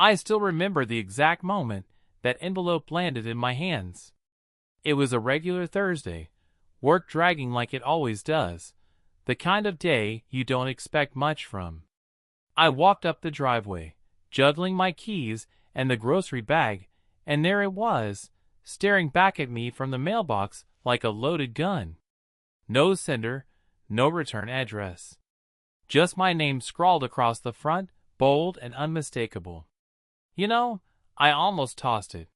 I still remember the exact moment that envelope landed in my hands. It was a regular Thursday, work dragging like it always does, the kind of day you don't expect much from. I walked up the driveway, juggling my keys and the grocery bag, and there it was, staring back at me from the mailbox like a loaded gun. No sender, no return address. Just my name scrawled across the front, bold and unmistakable. You know, I almost tossed it.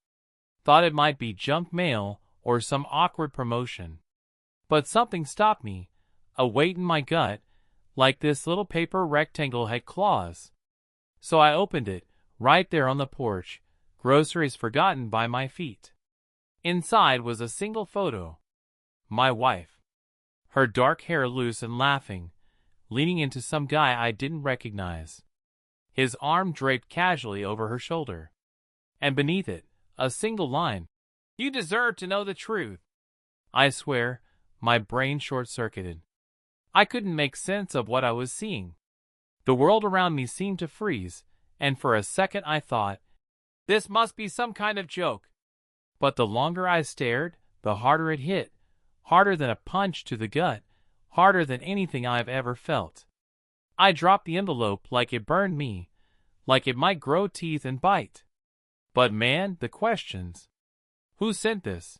Thought it might be junk mail or some awkward promotion. But something stopped me, a weight in my gut, like this little paper rectangle had claws. So I opened it, right there on the porch, groceries forgotten by my feet. Inside was a single photo. My wife. Her dark hair loose and laughing, leaning into some guy I didn't recognize. His arm draped casually over her shoulder. And beneath it, a single line. "You deserve to know the truth." I swear, my brain short-circuited. I couldn't make sense of what I was seeing. The world around me seemed to freeze, and for a second I thought, this must be some kind of joke. But the longer I stared, the harder it hit, harder than a punch to the gut, harder than anything I've ever felt. I dropped the envelope like it burned me, like it might grow teeth and bite. But man, the questions. Who sent this?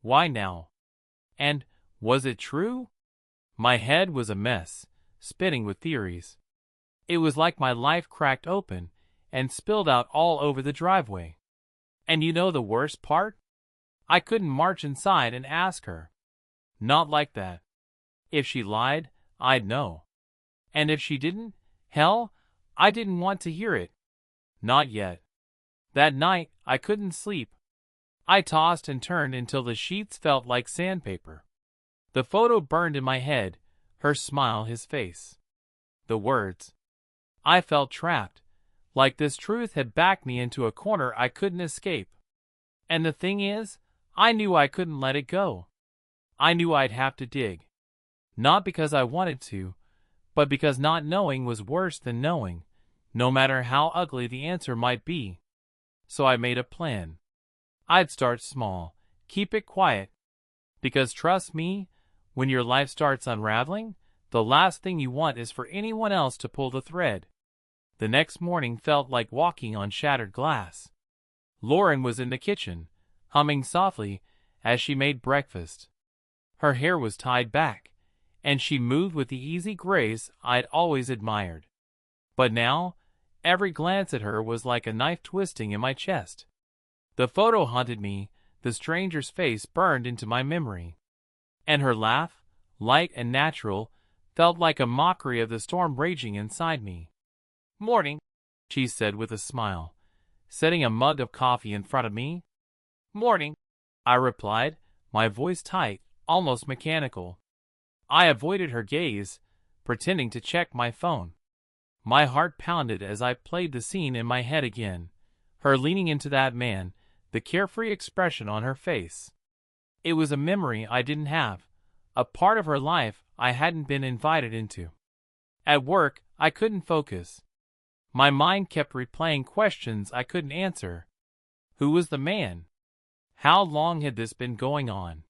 Why now? And was it true? My head was a mess, spinning with theories. It was like my life cracked open and spilled out all over the driveway. And you know the worst part? I couldn't march inside and ask her. Not like that. If she lied, I'd know. And if she didn't, hell, I didn't want to hear it. Not yet. That night, I couldn't sleep. I tossed and turned until the sheets felt like sandpaper. The photo burned in my head, her smile, his face. The words. I felt trapped, like this truth had backed me into a corner I couldn't escape. And the thing is, I knew I couldn't let it go. I knew I'd have to dig. Not because I wanted to, but because not knowing was worse than knowing, no matter how ugly the answer might be. So I made a plan. I'd start small, keep it quiet. Because trust me, when your life starts unraveling, the last thing you want is for anyone else to pull the thread. The next morning felt like walking on shattered glass. Lauren was in the kitchen, humming softly as she made breakfast. Her hair was tied back, and she moved with the easy grace I'd always admired. But now, every glance at her was like a knife twisting in my chest. The photo haunted me, the stranger's face burned into my memory. And her laugh, light and natural, felt like a mockery of the storm raging inside me. "Morning," she said with a smile, setting a mug of coffee in front of me. "Morning," I replied, my voice tight, almost mechanical. I avoided her gaze, pretending to check my phone. My heart pounded as I played the scene in my head again, her leaning into that man, the carefree expression on her face. It was a memory I didn't have, a part of her life I hadn't been invited into. At work, I couldn't focus. My mind kept replaying questions I couldn't answer. Who was the man? How long had this been going on?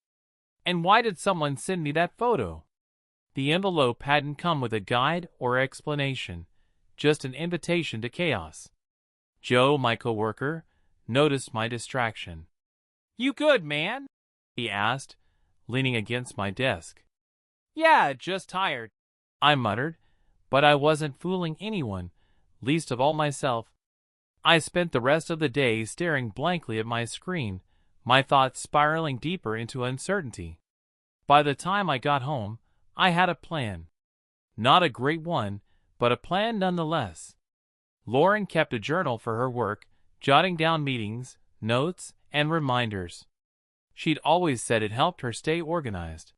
And why did someone send me that photo? The envelope hadn't come with a guide or explanation, just an invitation to chaos. Joe, my coworker, noticed my distraction. "You good, man?" he asked, leaning against my desk. "Yeah, just tired," I muttered, but I wasn't fooling anyone, least of all myself. I spent the rest of the day staring blankly at my screen, my thoughts spiraling deeper into uncertainty. By the time I got home, I had a plan. Not a great one, but a plan nonetheless. Lauren kept a journal for her work, jotting down meetings, notes, and reminders. She'd always said it helped her stay organized.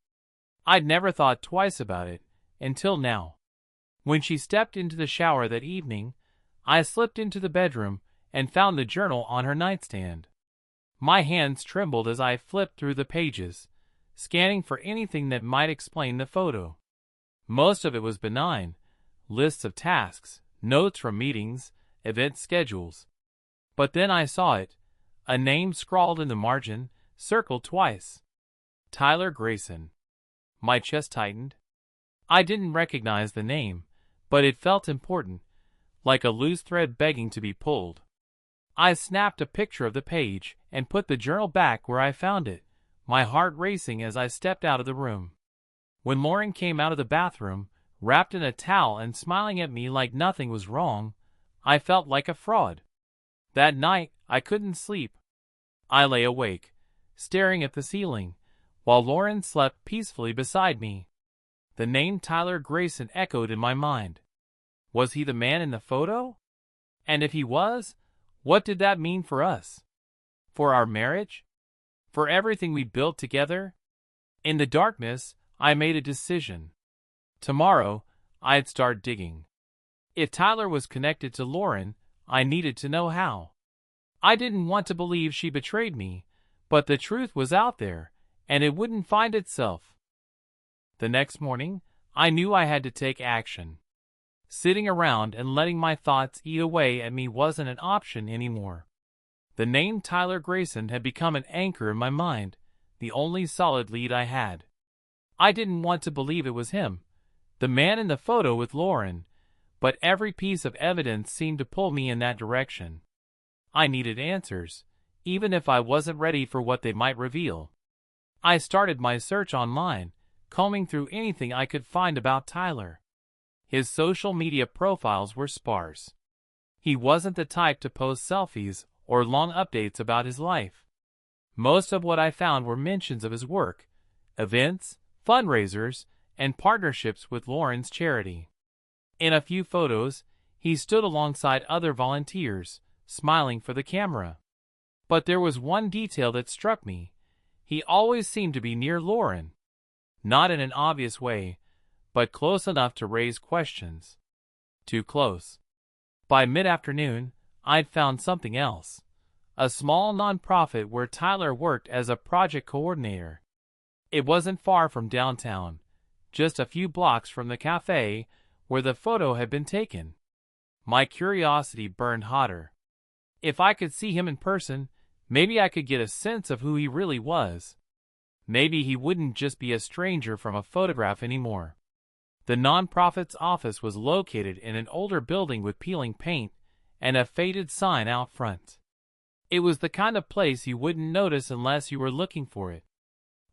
I'd never thought twice about it, until now. When she stepped into the shower that evening, I slipped into the bedroom and found the journal on her nightstand. My hands trembled as I flipped through the pages, scanning for anything that might explain the photo. Most of it was benign, lists of tasks, notes from meetings, event schedules. But then I saw it, a name scrawled in the margin, circled twice. Tyler Grayson. My chest tightened. I didn't recognize the name, but it felt important, like a loose thread begging to be pulled. I snapped a picture of the page and put the journal back where I found it, my heart racing as I stepped out of the room. When Lauren came out of the bathroom, wrapped in a towel and smiling at me like nothing was wrong, I felt like a fraud. That night, I couldn't sleep. I lay awake, staring at the ceiling, while Lauren slept peacefully beside me. The name Tyler Grayson echoed in my mind. Was he the man in the photo? And if he was, what did that mean for us? For our marriage? For everything we built together? In the darkness, I made a decision. Tomorrow, I'd start digging. If Tyler was connected to Lauren, I needed to know how. I didn't want to believe she betrayed me, but the truth was out there, and it wouldn't find itself. The next morning, I knew I had to take action. Sitting around and letting my thoughts eat away at me wasn't an option anymore. The name Tyler Grayson had become an anchor in my mind, the only solid lead I had. I didn't want to believe it was him, the man in the photo with Lauren, but every piece of evidence seemed to pull me in that direction. I needed answers, even if I wasn't ready for what they might reveal. I started my search online, combing through anything I could find about Tyler. His social media profiles were sparse. He wasn't the type to post selfies or long updates about his life. Most of what I found were mentions of his work, events, fundraisers, and partnerships with Lauren's charity. In a few photos, he stood alongside other volunteers, smiling for the camera. But there was one detail that struck me. He always seemed to be near Lauren. Not in an obvious way, but close enough to raise questions. Too close. By mid-afternoon, I'd found something else. A small nonprofit where Tyler worked as a project coordinator. It wasn't far from downtown, just a few blocks from the cafe where the photo had been taken. My curiosity burned hotter. If I could see him in person, maybe I could get a sense of who he really was. Maybe he wouldn't just be a stranger from a photograph anymore. The nonprofit's office was located in an older building with peeling paint and a faded sign out front. It was the kind of place you wouldn't notice unless you were looking for it.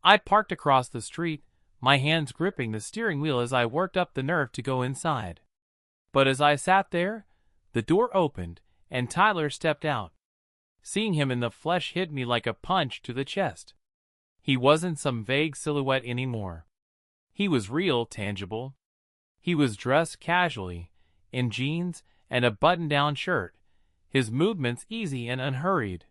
I parked across the street, my hands gripping the steering wheel as I worked up the nerve to go inside. But as I sat there, the door opened and Tyler stepped out. Seeing him in the flesh hit me like a punch to the chest. He wasn't some vague silhouette anymore. He was real, tangible. He was dressed casually, in jeans and a button-down shirt, his movements easy and unhurried.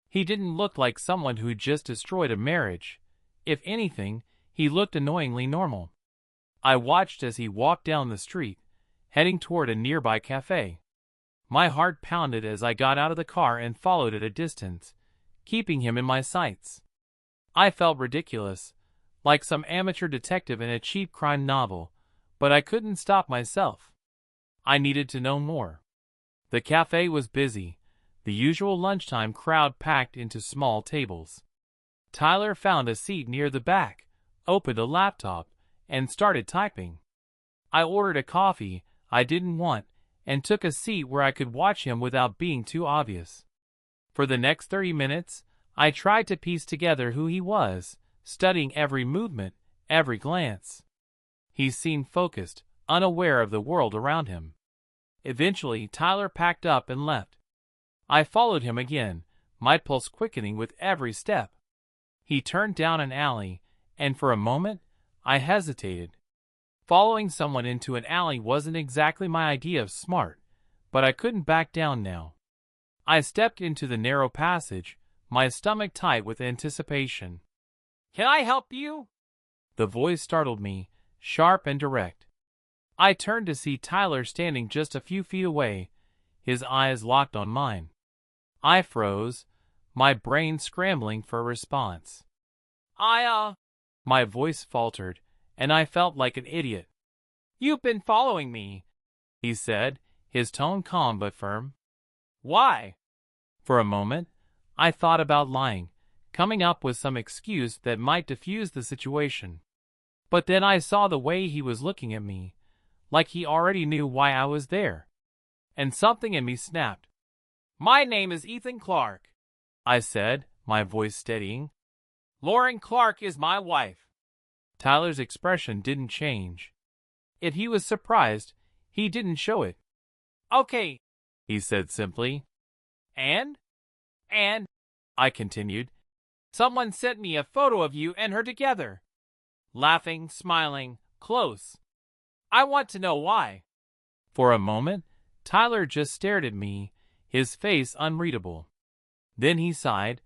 He didn't look like someone who'd just destroyed a marriage. If anything, he looked annoyingly normal. I watched as he walked down the street, heading toward a nearby cafe. My heart pounded as I got out of the car and followed at a distance, keeping him in my sights. I felt ridiculous, like some amateur detective in a cheap crime novel, but I couldn't stop myself. I needed to know more. The cafe was busy, the usual lunchtime crowd packed into small tables. Tyler found a seat near the back, opened a laptop, and started typing. I ordered a coffee I didn't want and took a seat where I could watch him without being too obvious. For the next 30 minutes, I tried to piece together who he was, studying every movement, every glance. He seemed focused, unaware of the world around him. Eventually, Tyler packed up and left. I followed him again, my pulse quickening with every step. He turned down an alley, and for a moment, I hesitated. Following someone into an alley wasn't exactly my idea of smart, but I couldn't back down now. I stepped into the narrow passage, my stomach tight with anticipation. "Can I help you?" The voice startled me, sharp and direct. I turned to see Tyler standing just a few feet away, his eyes locked on mine. I froze, my brain scrambling for a response. My voice faltered, and I felt like an idiot. "You've been following me," he said, his tone calm but firm. "Why?" For a moment, I thought about lying, coming up with some excuse that might diffuse the situation. But then I saw the way he was looking at me, like he already knew why I was there. And something in me snapped. "My name is Ethan Clark," I said, my voice steadying. "Lauren Clark is my wife." Tyler's expression didn't change. If he was surprised, he didn't show it. "Okay," he said simply. And, I continued, "someone sent me a photo of you and her together. Laughing, smiling, close. I want to know why." For a moment, Tyler just stared at me, his face unreadable. Then he sighed,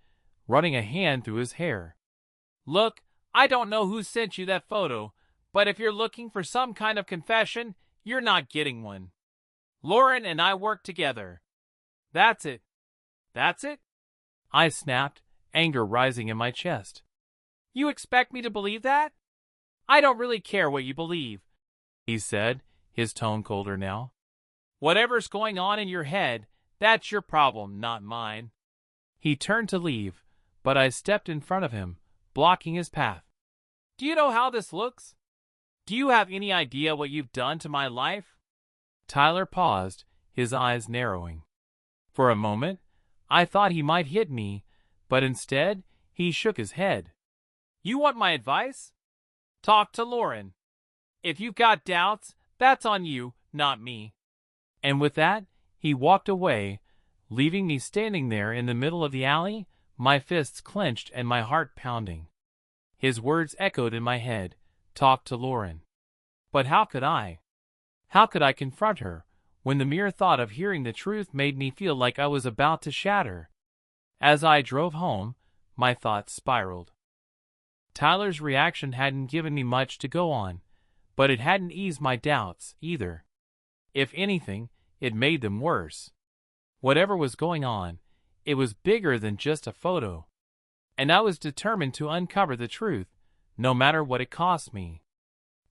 running a hand through his hair. "Look, I don't know who sent you that photo, but if you're looking for some kind of confession, you're not getting one. Lauren and I work together. That's it." "That's it?" I snapped, anger rising in my chest. "You expect me to believe that? I don't really care what you believe," he said, his tone colder now. "Whatever's going on in your head, that's your problem, not mine." He turned to leave, but I stepped in front of him, blocking his path. "Do you know how this looks? Do you have any idea what you've done to my life?" Tyler paused, his eyes narrowing. For a moment, I thought he might hit me, but instead, he shook his head. "You want my advice? Talk to Lauren. If you've got doubts, that's on you, not me." And with that, he walked away, leaving me standing there in the middle of the alley, my fists clenched and my heart pounding. His words echoed in my head, "Talk to Lauren." But how could I? How could I confront her, when the mere thought of hearing the truth made me feel like I was about to shatter? As I drove home, my thoughts spiraled. Tyler's reaction hadn't given me much to go on, but it hadn't eased my doubts, either. If anything, it made them worse. Whatever was going on, it was bigger than just a photo. And I was determined to uncover the truth, no matter what it cost me.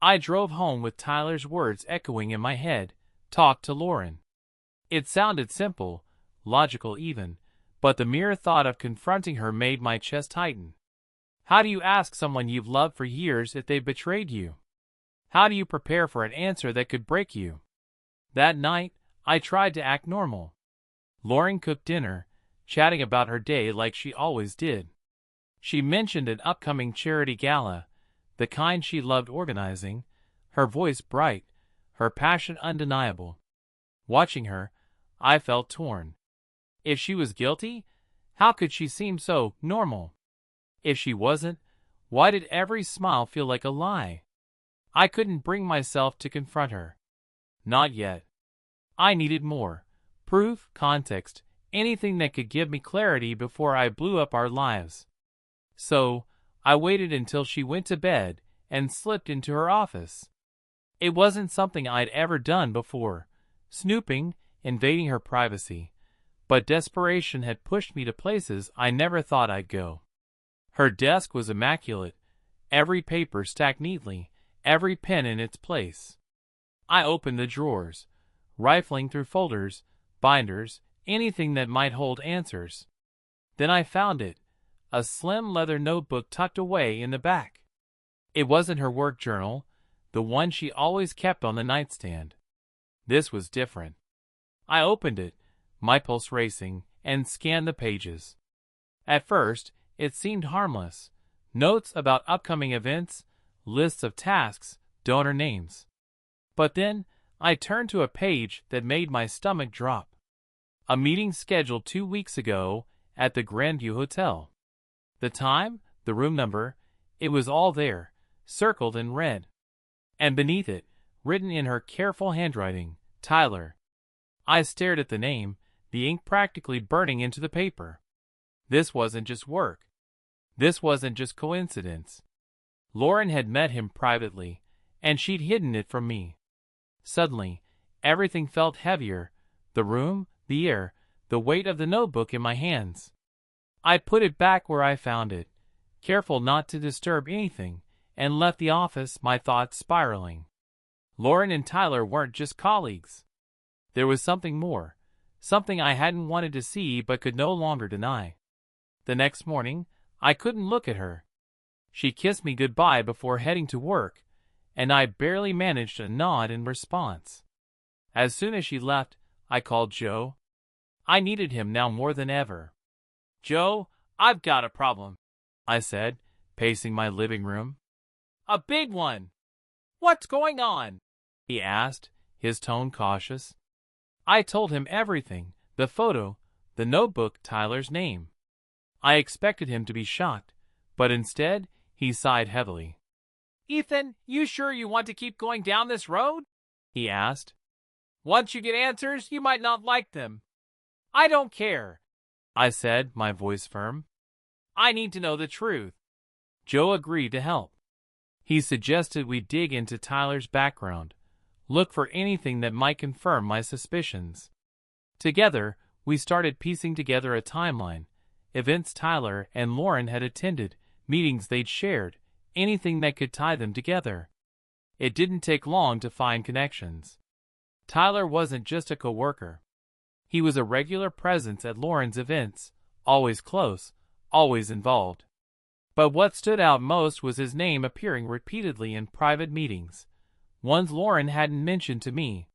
I drove home with Tyler's words echoing in my head, "Talk to Lauren." It sounded simple, logical even, but the mere thought of confronting her made my chest tighten. How do you ask someone you've loved for years if they've betrayed you? How do you prepare for an answer that could break you? That night, I tried to act normal. Lauren cooked dinner, chatting about her day like she always did. She mentioned an upcoming charity gala, the kind she loved organizing, her voice bright, her passion undeniable. Watching her, I felt torn. If she was guilty, how could she seem so normal? If she wasn't, why did every smile feel like a lie? I couldn't bring myself to confront her. Not yet. I needed more. Proof, context, anything that could give me clarity before I blew up our lives. So, I waited until she went to bed and slipped into her office. It wasn't something I'd ever done before, snooping, invading her privacy, but desperation had pushed me to places I never thought I'd go. Her desk was immaculate, every paper stacked neatly, every pen in its place. I opened the drawers, rifling through folders, binders, anything that might hold answers. Then I found it, a slim leather notebook tucked away in the back. It wasn't her work journal, the one she always kept on the nightstand. This was different. I opened it, my pulse racing, and scanned the pages. At first, it seemed harmless. Notes about upcoming events, lists of tasks, donor names. But then, I turned to a page that made my stomach drop. A meeting scheduled 2 weeks ago at the Grandview Hotel. The time, the room number, it was all there, circled in red. And beneath it, written in her careful handwriting, Tyler. I stared at the name, the ink practically burning into the paper. This wasn't just work. This wasn't just coincidence. Lauren had met him privately, and she'd hidden it from me. Suddenly, everything felt heavier, the room, the air, the weight of the notebook in my hands. I put it back where I found it, careful not to disturb anything, and left the office, my thoughts spiraling. Lauren and Tyler weren't just colleagues. There was something more, something I hadn't wanted to see but could no longer deny. The next morning, I couldn't look at her. She kissed me goodbye before heading to work, and I barely managed a nod in response. As soon as she left, I called Joe. I needed him now more than ever. "Joe, I've got a problem," I said, pacing my living room. "A big one." "What's going on?" he asked, his tone cautious. I told him everything, the photo, the notebook, Tyler's name. I expected him to be shocked, but instead, he sighed heavily. "Ethan, you sure you want to keep going down this road?" he asked. "Once you get answers, you might not like them." "I don't care," I said, my voice firm. "I need to know the truth." Joe agreed to help. He suggested we dig into Tyler's background, look for anything that might confirm my suspicions. Together, we started piecing together a timeline, events Tyler and Lauren had attended, meetings they'd shared, anything that could tie them together. It didn't take long to find connections. Tyler wasn't just a coworker. He was a regular presence at Lauren's events, always close, always involved. But what stood out most was his name appearing repeatedly in private meetings, ones Lauren hadn't mentioned to me.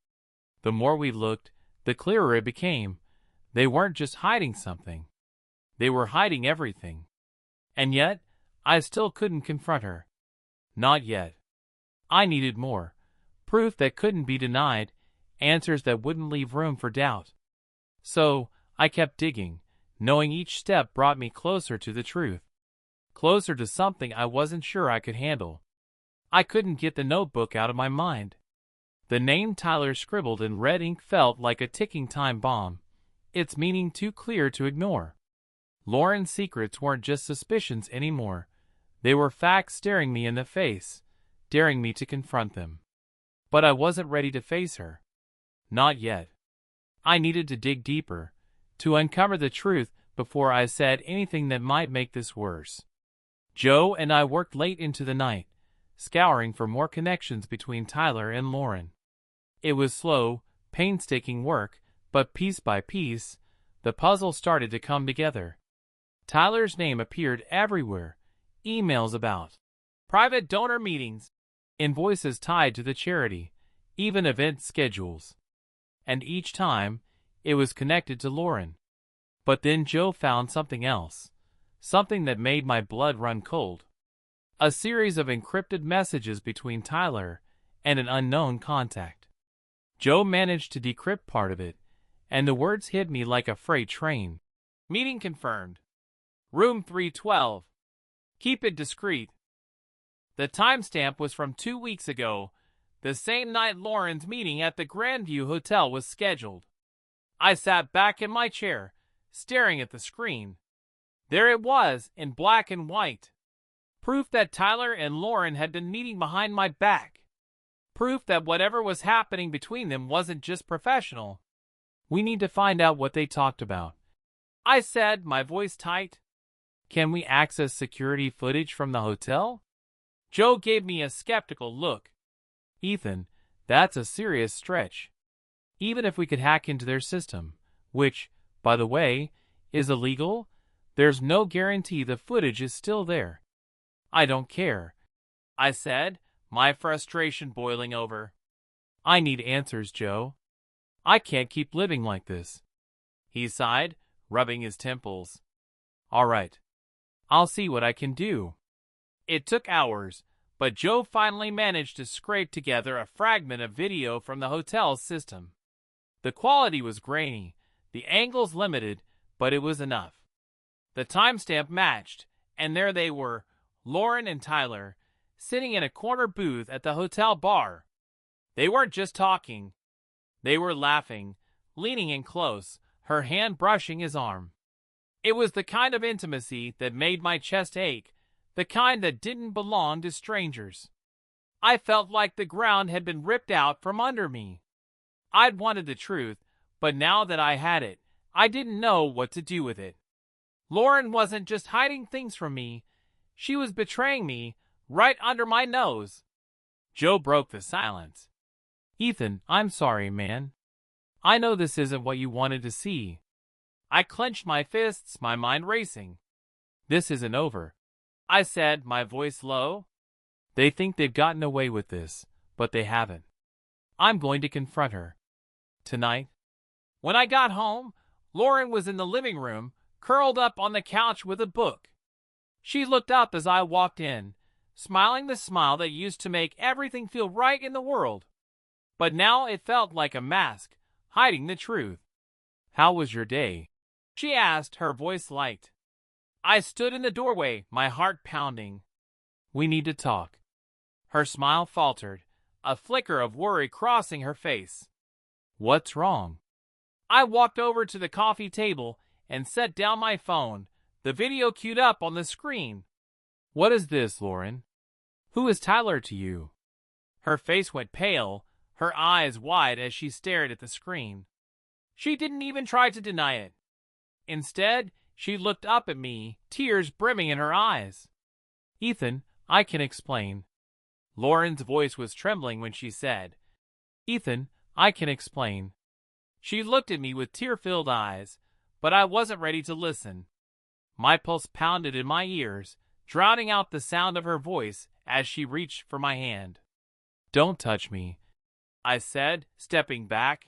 The more we looked, the clearer it became. They weren't just hiding something. They were hiding everything. And yet, I still couldn't confront her. Not yet. I needed more. Proof that couldn't be denied, answers that wouldn't leave room for doubt. So, I kept digging, knowing each step brought me closer to the truth. Closer to something I wasn't sure I could handle. I couldn't get the notebook out of my mind. The name Tyler scribbled in red ink felt like a ticking time bomb, its meaning too clear to ignore. Lauren's secrets weren't just suspicions anymore. They were facts staring me in the face, daring me to confront them. But I wasn't ready to face her. Not yet. I needed to dig deeper, to uncover the truth before I said anything that might make this worse. Joe and I worked late into the night, scouring for more connections between Tyler and Lauren. It was slow, painstaking work, but piece by piece, the puzzle started to come together. Tyler's name appeared everywhere, emails about private donor meetings, invoices tied to the charity, even event schedules. And each time, it was connected to Lauren. But then Joe found something else, something that made my blood run cold. A series of encrypted messages between Tyler and an unknown contact. Joe managed to decrypt part of it, and the words hit me like a freight train. "Meeting confirmed. Room 312. Keep it discreet." The timestamp was from 2 weeks ago, the same night Lauren's meeting at the Grandview Hotel was scheduled. I sat back in my chair, staring at the screen. There it was, in black and white. Proof that Tyler and Lauren had been meeting behind my back. Proof that whatever was happening between them wasn't just professional. "We need to find out what they talked about," I said, my voice tight. "Can we access security footage from the hotel?" Joe gave me a skeptical look. "Ethan, that's a serious stretch. Even if we could hack into their system, which, by the way, is illegal, there's no guarantee the footage is still there." "I don't care," I said, my frustration boiling over. "I need answers, Joe. I can't keep living like this." He sighed, rubbing his temples. "All right. I'll see what I can do." It took hours, but Joe finally managed to scrape together a fragment of video from the hotel's system. The quality was grainy, the angles limited, but it was enough. The timestamp matched, and there they were, Lauren and Tyler, sitting in a corner booth at the hotel bar. They weren't just talking. They were laughing, leaning in close, her hand brushing his arm. It was the kind of intimacy that made my chest ache, the kind that didn't belong to strangers. I felt like the ground had been ripped out from under me. I'd wanted the truth, but now that I had it, I didn't know what to do with it. Lauren wasn't just hiding things from me, she was betraying me right under my nose. Joe broke the silence. "Ethan, I'm sorry, man. I know this isn't what you wanted to see. I clenched my fists, my mind racing. This isn't over, I said, my voice low. They think they've gotten away with this, but they haven't. I'm going to confront her. Tonight. When I got home, Lauren was in the living room, curled up on the couch with a book. She looked up as I walked in, smiling the smile that used to make everything feel right in the world. But now it felt like a mask, hiding the truth. How was your day? She asked, her voice light. I stood in the doorway, my heart pounding. We need to talk. Her smile faltered, a flicker of worry crossing her face. What's wrong? I walked over to the coffee table and set down my phone, the video queued up on the screen. What is this, Lauren? Who is Tyler to you? Her face went pale, her eyes wide as she stared at the screen. She didn't even try to deny it. Instead, she looked up at me, tears brimming in her eyes. Ethan, I can explain. Lauren's voice was trembling when she said, Ethan, I can explain. She looked at me with tear-filled eyes, but I wasn't ready to listen. My pulse pounded in my ears, drowning out the sound of her voice as she reached for my hand. Don't touch me, I said, stepping back.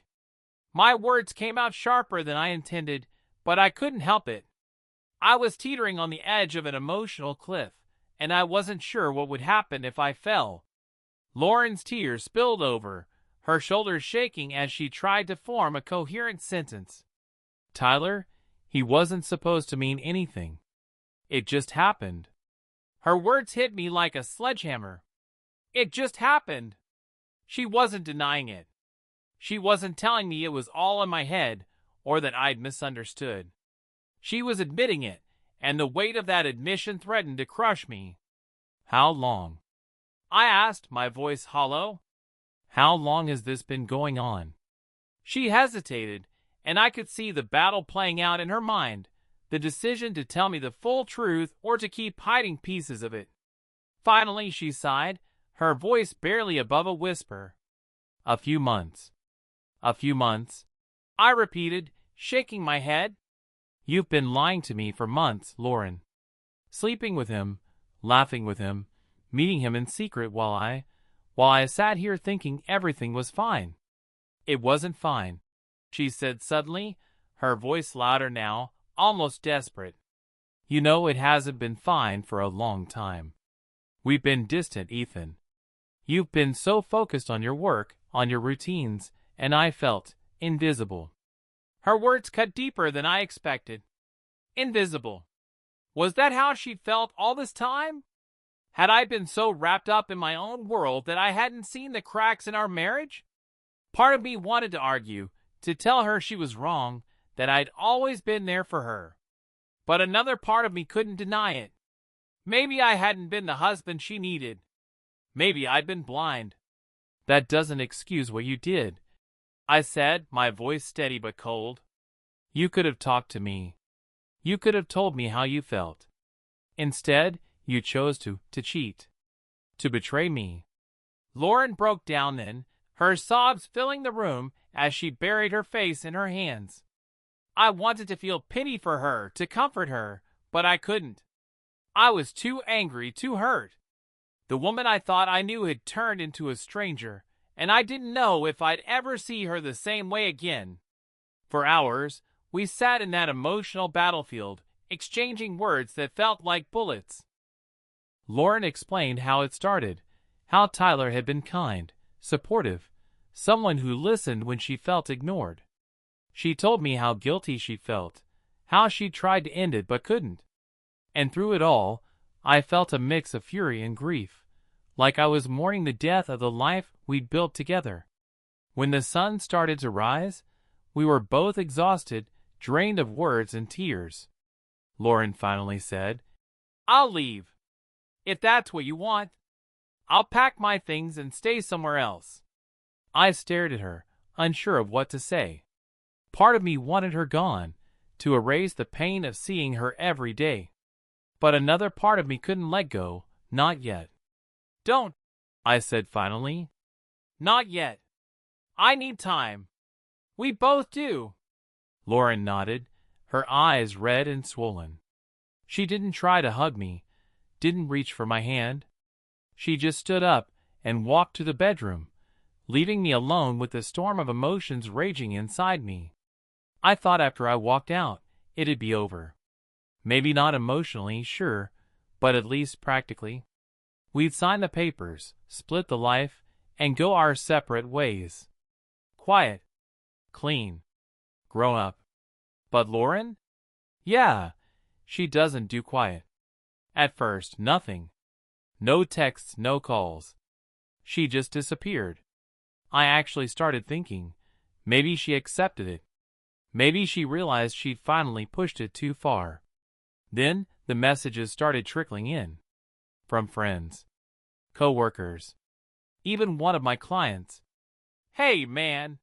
My words came out sharper than I intended, but I couldn't help it. I was teetering on the edge of an emotional cliff, and I wasn't sure what would happen if I fell. Lauren's tears spilled over, her shoulders shaking as she tried to form a coherent sentence. Tyler, he wasn't supposed to mean anything. It just happened. Her words hit me like a sledgehammer. It just happened. She wasn't denying it. She wasn't telling me it was all in my head or that I'd misunderstood. She was admitting it, and the weight of that admission threatened to crush me. How long? I asked, my voice hollow. How long has this been going on? She hesitated, and I could see the battle playing out in her mind, the decision to tell me the full truth or to keep hiding pieces of it. Finally, she sighed, her voice barely above a whisper. A few months. A few months, I repeated, shaking my head. You've been lying to me for months, Lauren. Sleeping with him, laughing with him, meeting him in secret while I sat here thinking everything was fine. It wasn't fine, she said suddenly, her voice louder now, almost desperate. You know it hasn't been fine for a long time. We've been distant, Ethan. You've been so focused on your work, on your routines, and I felt invisible. Her words cut deeper than I expected. Invisible. Was that how she felt all this time? Had I been so wrapped up in my own world that I hadn't seen the cracks in our marriage? Part of me wanted to argue, to tell her she was wrong, that I'd always been there for her. But another part of me couldn't deny it. Maybe I hadn't been the husband she needed. Maybe I'd been blind. That doesn't excuse what you did, I said, my voice steady but cold. You could have talked to me. You could have told me how you felt. Instead, you chose to cheat. To betray me. Lauren broke down then, her sobs filling the room as she buried her face in her hands. I wanted to feel pity for her, to comfort her, but I couldn't. I was too angry, too hurt. The woman I thought I knew had turned into a stranger, and I didn't know if I'd ever see her the same way again. For hours, we sat in that emotional battlefield, exchanging words that felt like bullets. Lauren explained how it started, how Tyler had been kind, supportive, someone who listened when she felt ignored. She told me how guilty she felt, how she tried to end it but couldn't. And through it all, I felt a mix of fury and grief, like I was mourning the death of the life we'd built together. When the sun started to rise, we were both exhausted, drained of words and tears. Lauren finally said, I'll leave. If that's what you want. I'll pack my things and stay somewhere else. I stared at her, unsure of what to say. Part of me wanted her gone, to erase the pain of seeing her every day. But another part of me couldn't let go, not yet. Don't, I said finally. Not yet. I need time. We both do. Lauren nodded, her eyes red and swollen. She didn't try to hug me, didn't reach for my hand. She just stood up and walked to the bedroom, leaving me alone with the storm of emotions raging inside me. I thought after I walked out, it'd be over. Maybe not emotionally, sure, but at least practically. We'd sign the papers, split the life, and go our separate ways. Quiet. Clean. Grown up. But Lauren? Yeah, she doesn't do quiet. At first, nothing. No texts, no calls. She just disappeared. I actually started thinking, maybe she accepted it. Maybe she realized she'd finally pushed it too far. Then, the messages started trickling in. From friends. Co-workers. Even one of my clients. Hey, man.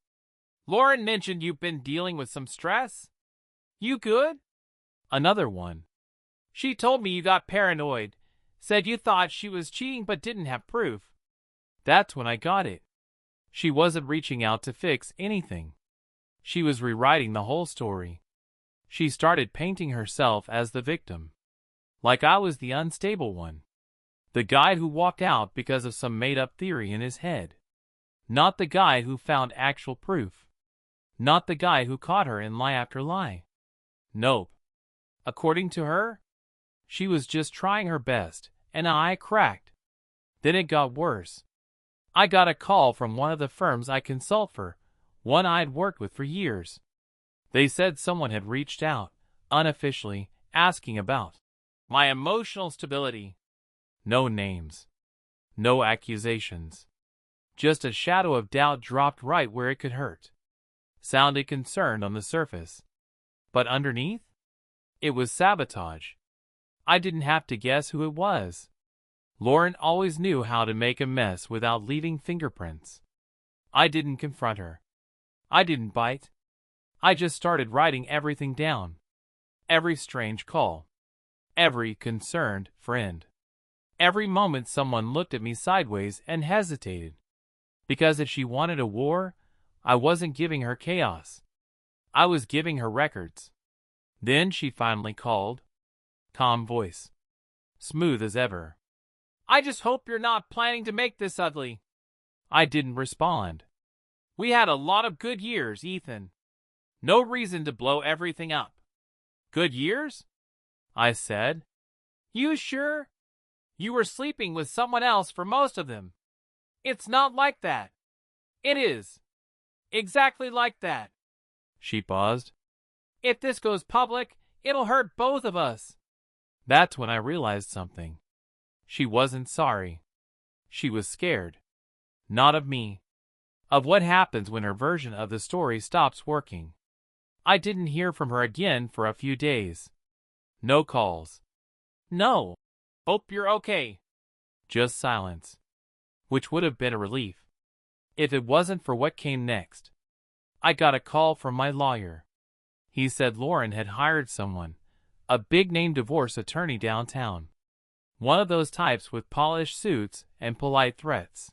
Lauren mentioned you've been dealing with some stress. You good? Another one. She told me you got paranoid. Said you thought she was cheating but didn't have proof. That's when I got it. She wasn't reaching out to fix anything. She was rewriting the whole story. She started painting herself as the victim. Like I was the unstable one. The guy who walked out because of some made-up theory in his head. Not the guy who found actual proof. Not the guy who caught her in lie after lie. Nope. According to her, she was just trying her best, and I cracked. Then it got worse. I got a call from one of the firms I consult for, one I'd worked with for years. They said someone had reached out, unofficially, asking about my emotional stability. No names. No accusations. Just a shadow of doubt dropped right where it could hurt. Sounded concerned on the surface. But underneath? It was sabotage. I didn't have to guess who it was. Lauren always knew how to make a mess without leaving fingerprints. I didn't confront her. I didn't bite. I just started writing everything down. Every strange call. Every concerned friend. Every moment someone looked at me sideways and hesitated. Because if she wanted a war, I wasn't giving her chaos. I was giving her records. Then she finally called. Calm voice. Smooth as ever. I just hope you're not planning to make this ugly. I didn't respond. We had a lot of good years, Ethan. No reason to blow everything up. Good years? I said. You sure? You were sleeping with someone else for most of them. It's not like that. It is. Exactly like that. She paused. If this goes public, it'll hurt both of us. That's when I realized something. She wasn't sorry. She was scared. Not of me. Of what happens when her version of the story stops working. I didn't hear from her again for a few days. No calls. No. Hope you're okay. Just silence. Which would have been a relief. If it wasn't for what came next. I got a call from my lawyer. He said Lauren had hired someone, a big-name divorce attorney downtown. One of those types with polished suits and polite threats.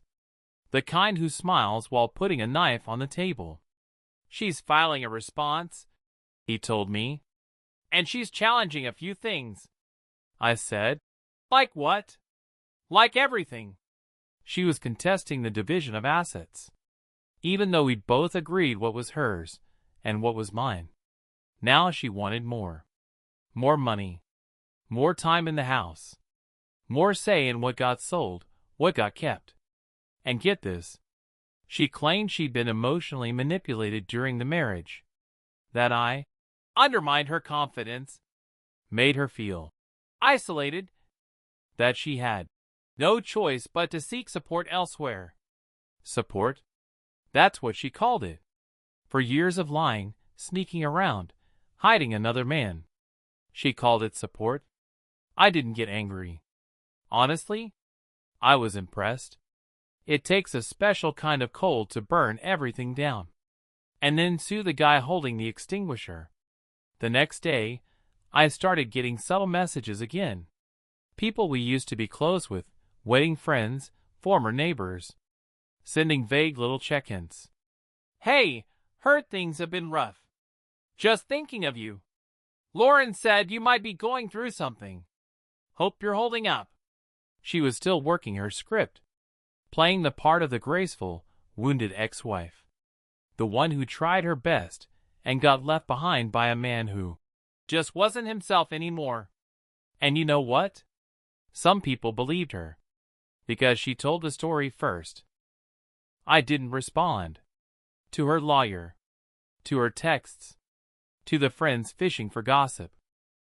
The kind who smiles while putting a knife on the table. She's filing a response, he told me. And she's challenging a few things. I said, like what? Like everything. She was contesting the division of assets. Even though we'd both agreed what was hers and what was mine. Now she wanted more. More money. More time in the house. More say in what got sold, what got kept. And get this. She claimed she'd been emotionally manipulated during the marriage. That I undermined her confidence. Made her feel isolated. That she had no choice but to seek support elsewhere. Support? That's what she called it. For years of lying, sneaking around, hiding another man. She called it support. I didn't get angry. Honestly, I was impressed. It takes a special kind of cold to burn everything down. And then sue the guy holding the extinguisher. The next day, I started getting subtle messages again. People we used to be close with, wedding friends, former neighbors. Sending vague little check-ins. Hey, Heard things have been rough. Just thinking of you. Lauren said you might be going through something. Hope you're holding up. She was still working her script, playing the part of the graceful, wounded ex-wife. The one who tried her best and got left behind by a man who just wasn't himself anymore. And you know what? Some people believed her, because she told the story first. I didn't respond. To her lawyer. To her texts. To the friends fishing for gossip.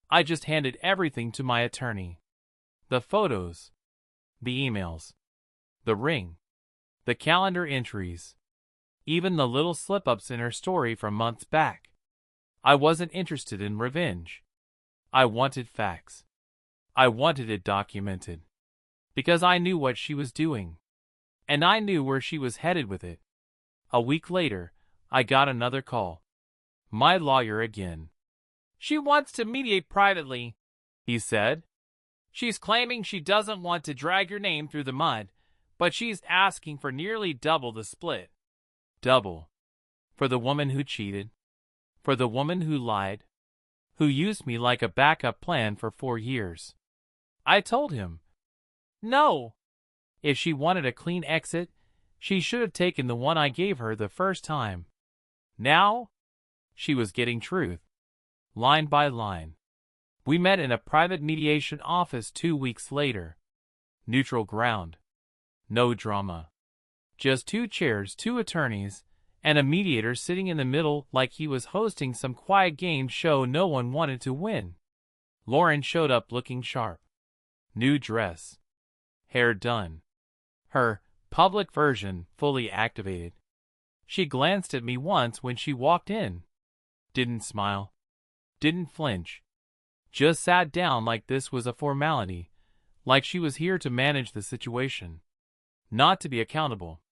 I just handed everything to my attorney. The photos. The emails. The ring. The calendar entries. Even the little slip-ups in her story from months back. I wasn't interested in revenge. I wanted facts. I wanted it documented. Because I knew what she was doing. And I knew where she was headed with it. A week later, I got another call. My lawyer again. She wants to mediate privately, he said. She's claiming she doesn't want to drag your name through the mud, but she's asking for nearly double the split. Double. For the woman who cheated. For the woman who lied. Who used me like a backup plan for 4 years. I told him, no. If she wanted a clean exit, she should have taken the one I gave her the first time. Now, she was getting truth. Line by line. We met in a private mediation office 2 weeks later. Neutral ground. No drama. Just 2 chairs, 2 attorneys, and a mediator sitting in the middle like he was hosting some quiet game show no one wanted to win. Lauren showed up looking sharp. New dress. Hair done. Her public version fully activated. She glanced at me once when she walked in. Didn't smile. Didn't flinch. Just sat down like this was a formality, like she was here to manage the situation, not to be accountable.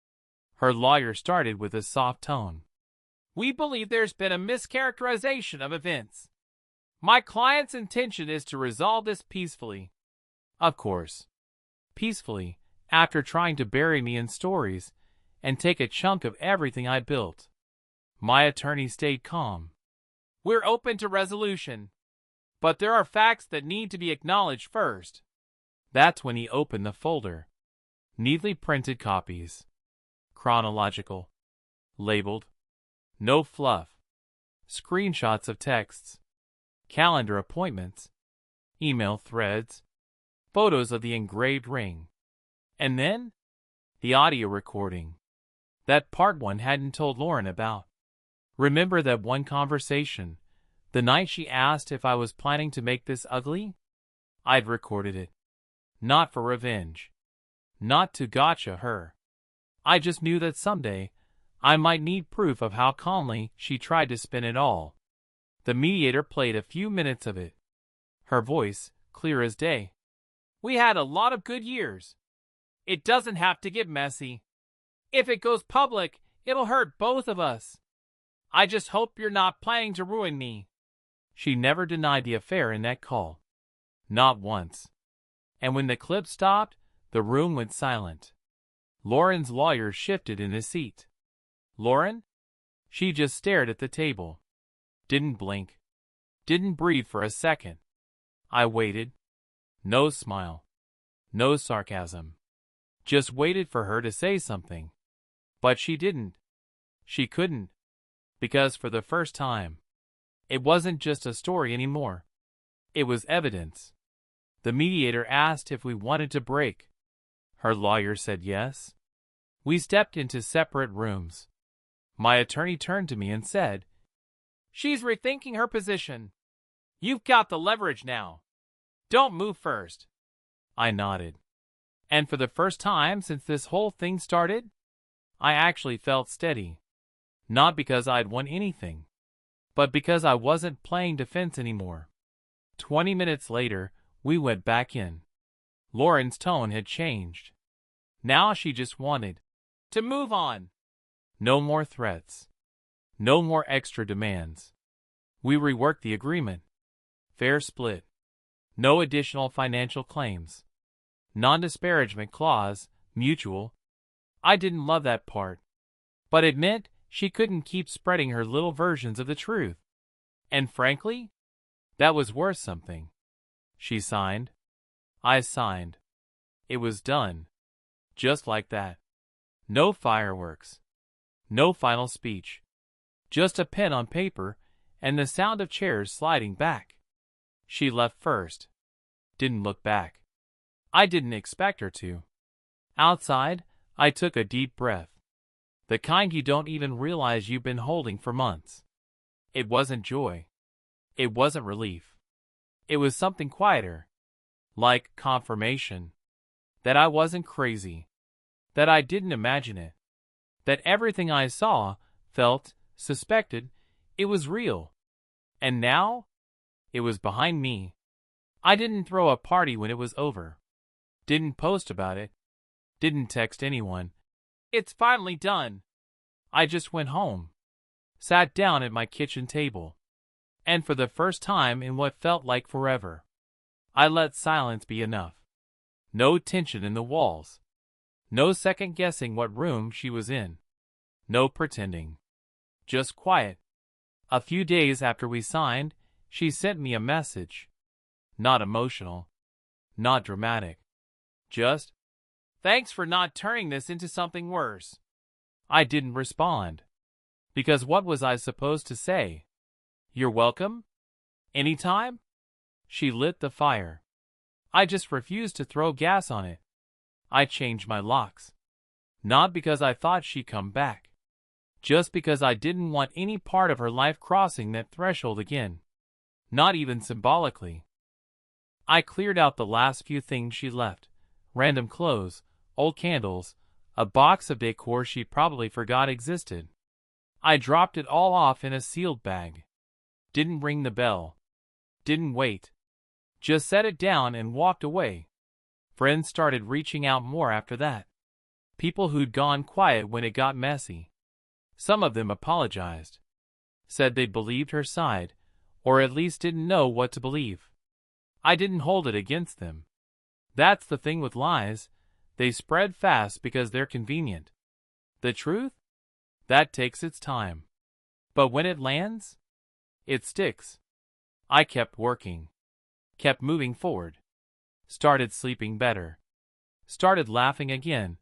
Her lawyer started with a soft tone. We believe there's been a mischaracterization of events. My client's intention is to resolve this peacefully. Of course. Peacefully, after trying to bury me in stories and take a chunk of everything I built. My attorney stayed calm. We're open to resolution, but there are facts that need to be acknowledged first. That's when he opened the folder. Neatly printed copies. Chronological. Labeled. No fluff. Screenshots of texts. Calendar appointments. Email threads. Photos of the engraved ring. And then, the audio recording. That part one hadn't told Lauren about. Remember that one conversation, the night she asked if I was planning to make this ugly? I'd recorded it. Not for revenge. Not to gotcha her. I just knew that someday, I might need proof of how calmly she tried to spin it all. The mediator played a few minutes of it. Her voice, clear as day. We had a lot of good years. It doesn't have to get messy. If it goes public, it'll hurt both of us. I just hope you're not planning to ruin me. She never denied the affair in that call. Not once. And when the clip stopped, the room went silent. Lauren's lawyer shifted in his seat. Lauren? She just stared at the table. Didn't blink. Didn't breathe for a second. I waited. No smile. No sarcasm. Just waited for her to say something. But she didn't. She couldn't. Because for the first time, it wasn't just a story anymore. It was evidence. The mediator asked if we wanted to break. Her lawyer said yes. We stepped into separate rooms. My attorney turned to me and said, She's rethinking her position. You've got the leverage now. Don't move first. I nodded. And for the first time since this whole thing started, I actually felt steady. Not because I'd won anything, but because I wasn't playing defense anymore. 20 minutes later, we went back in. Lauren's tone had changed. Now she just wanted to move on. No more threats. No more extra demands. We reworked the agreement. Fair split. No additional financial claims. Non-disparagement clause, mutual. I didn't love that part, but it meant she couldn't keep spreading her little versions of the truth. And frankly, that was worth something. She signed. I signed. It was done. Just like that. No fireworks. No final speech. Just a pen on paper and the sound of chairs sliding back. She left first. Didn't look back. I didn't expect her to. Outside, I took a deep breath. The kind you don't even realize you've been holding for months. It wasn't joy. It wasn't relief. It was something quieter. Like confirmation. That I wasn't crazy. That I didn't imagine it. That everything I saw, felt, suspected, it was real. And now, it was behind me. I didn't throw a party when it was over. Didn't post about it. Didn't text anyone. It's finally done. I just went home. Sat down at my kitchen table. And for the first time in what felt like forever, I let silence be enough. No tension in the walls. No second guessing what room she was in. No pretending. Just quiet. A few days after we signed, she sent me a message. Not emotional. Not dramatic. Just, "Thanks for not turning this into something worse." I didn't respond. Because what was I supposed to say? "You're welcome? Anytime?" She lit the fire. I just refused to throw gas on it. I changed my locks. Not because I thought she'd come back. Just because I didn't want any part of her life crossing that threshold again. Not even symbolically. I cleared out the last few things she left. Random clothes, old candles, a box of decor she probably forgot existed. I dropped it all off in a sealed bag. Didn't ring the bell. Didn't wait. Just set it down and walked away. Friends started reaching out more after that. People who'd gone quiet when it got messy. Some of them apologized. Said they believed her side, or at least didn't know what to believe. I didn't hold it against them. That's the thing with lies. They spread fast because they're convenient. The truth? That takes its time. But when it lands, it sticks. I kept working. Kept moving forward. Started sleeping better. Started laughing again.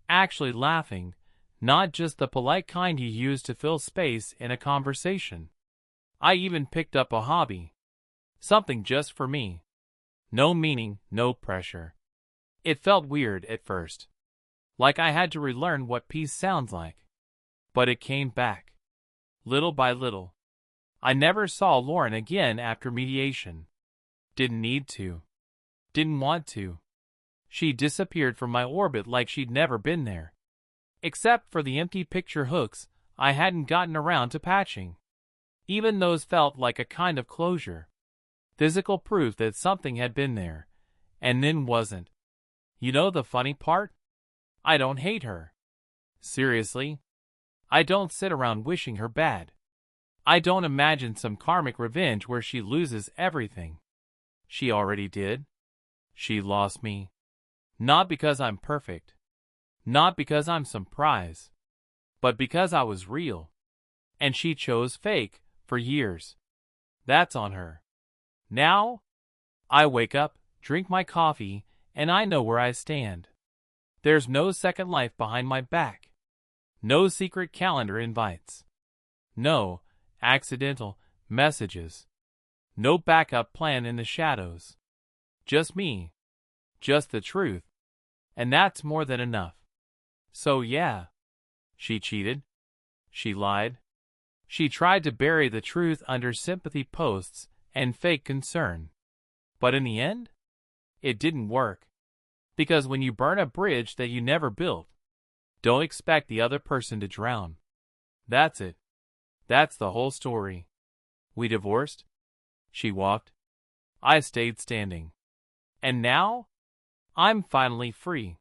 Actually laughing, not just the polite kind you use to fill space in a conversation. I even picked up a hobby. Something just for me. No meaning, no pressure. It felt weird at first. Like I had to relearn what peace sounds like. But it came back. Little by little. I never saw Lauren again after mediation. Didn't need to. Didn't want to. She disappeared from my orbit like she'd never been there. Except for the empty picture hooks I hadn't gotten around to patching. Even those felt like a kind of closure. Physical proof that something had been there, and then wasn't. You know the funny part? I don't hate her. Seriously. I don't sit around wishing her bad. I don't imagine some karmic revenge where she loses everything. She already did. She lost me. Not because I'm perfect. Not because I'm some prize. But because I was real. And she chose fake for years. That's on her. Now, I wake up, drink my coffee, and I know where I stand. There's no second life behind my back. No secret calendar invites. No accidental messages. No backup plan in the shadows. Just me. Just the truth. And that's more than enough. So yeah. She cheated. She lied. She tried to bury the truth under sympathy posts and fake concern. But in the end, it didn't work. Because when you burn a bridge that you never built, don't expect the other person to drown. That's it. That's the whole story. We divorced. She walked. I stayed standing. And now, I'm finally free.